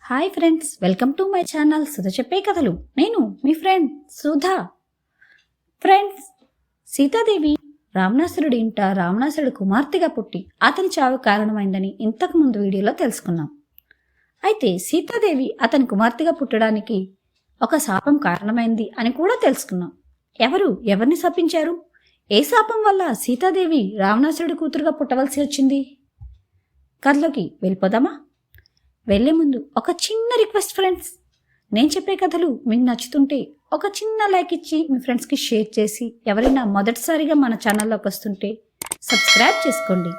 Hi friends, welcome to my channel Sudha చెప్పే కథలు. నేను మీ ఫ్రెండ్ సుధా. ఫ్రెండ్స్, సీతాదేవి రావణాసురుడి ఇంట రావణాసురుడి కుమార్తెగా పుట్టి అతని చావు కారణమైందని ఇంతకు ముందు వీడియోలో తెలుసుకున్నాం. అయితే సీతాదేవి అతని కుమార్తెగా పుట్టడానికి ఒక శాపం కారణమైంది అని కూడా తెలుసుకున్నాం. ఎవరిని శాపించారు? ఏ శాపం వల్ల సీతాదేవి రావణాసురుడి కూతురుగా పుట్టవలసి వచ్చింది? కథలోకి వెళ్ళిపోదామా? వెళ్లే ముందు ఒక చిన్న రిక్వెస్ట్ ఫ్రెండ్స్, నేను చెప్పే కథలు మీకు నచ్చుతుంటే ఒక చిన్న లైక్ ఇచ్చి మీ ఫ్రెండ్స్కి షేర్ చేసి, ఎవరైనా మొదటిసారిగా మన ఛానల్లోకి వస్తుంటే సబ్స్క్రైబ్ చేసుకోండి.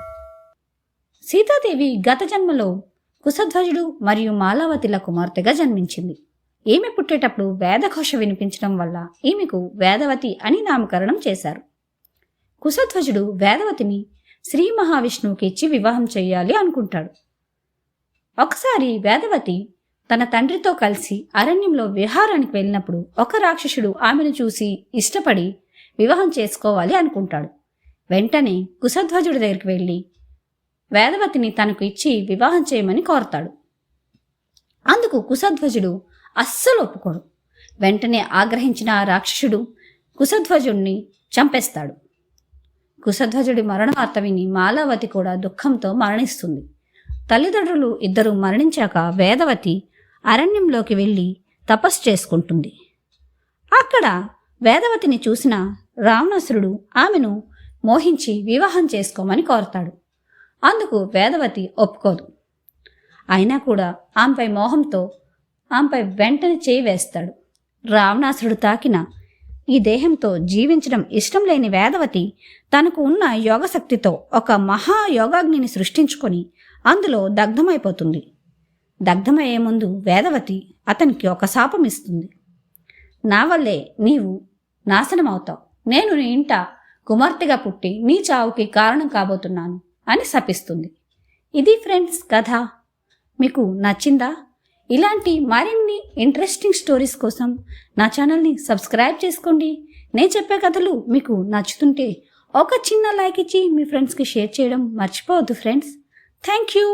సీతాదేవి గత జన్మలో కుశధ్వజుడు మరియు మాలావతిల కుమార్తెగా జన్మించింది. ఈమె పుట్టేటప్పుడు వేదఘోష వినిపించడం వల్ల ఈమెకు వేదవతి అని నామకరణం చేశారు. కుశధ్వజుడు వేదవతిని శ్రీ మహావిష్ణువుకి ఇచ్చి వివాహం చేయాలి అనుకుంటాడు. ఒకసారి వేదవతి తన తండ్రితో కలిసి అరణ్యంలో విహారానికి వెళ్ళినప్పుడు ఒక రాక్షసుడు ఆమెను చూసి ఇష్టపడి వివాహం చేసుకోవాలి అనుకుంటాడు. వెంటనే కుశధ్వజుడి దగ్గరికి వెళ్ళి వేదవతిని తనకు ఇచ్చి వివాహం చేయమని కోరతాడు. అందుకు కుశధ్వజుడు అస్సలు ఒప్పుకోడు. వెంటనే ఆగ్రహించిన ఆ రాక్షసుడు కుశధ్వజుడిని చంపేస్తాడు. కుశధ్వజుడి మరణ వార్త విని మాలావతి కూడా దుఃఖంతో మరణిస్తుంది. తల్లిదండ్రులు ఇద్దరూ మరణించాక వేదవతి అరణ్యంలోకి వెళ్ళి తపస్సు చేసుకుంటుంది. అక్కడ వేదవతిని చూసిన రావణాసురుడు ఆమెను మోహించి వివాహం చేసుకోమని కోరతాడు. అందుకు వేదవతి ఒప్పుకోదు. అయినా కూడా ఆమెపై మోహంతో ఆమెపై వెంటనే చేయి వేస్తాడు. రావణాసురుడు తాకిన ఈ దేహంతో జీవించడం ఇష్టం లేని వేదవతి తనకు ఉన్న యోగశక్తితో ఒక మహాయోగాగ్నిని సృష్టించుకొని అందులో దగ్ధమైపోతుంది. దగ్ధమయ్యే ముందు వేదవతి అతనికి ఒక శాపం ఇస్తుంది. నా వల్లే నీవు నాశనమవుతావు, నేను నీ ఇంట కుమార్తెగా పుట్టి నీ చావుకి కారణం కాబోతున్నాను అని శపిస్తుంది. ఇది ఫ్రెండ్స్ కథ. మీకు నచ్చిందా? ఇలాంటి మరిన్ని ఇంట్రెస్టింగ్ స్టోరీస్ కోసం నా ఛానల్ని సబ్స్క్రైబ్ చేసుకోండి. నేను చెప్పే కథలు మీకు నచ్చుతుంటే ఒక చిన్న లైక్ ఇచ్చి మీ ఫ్రెండ్స్కి షేర్ చేయడం మర్చిపోవద్దు ఫ్రెండ్స్. Thank you.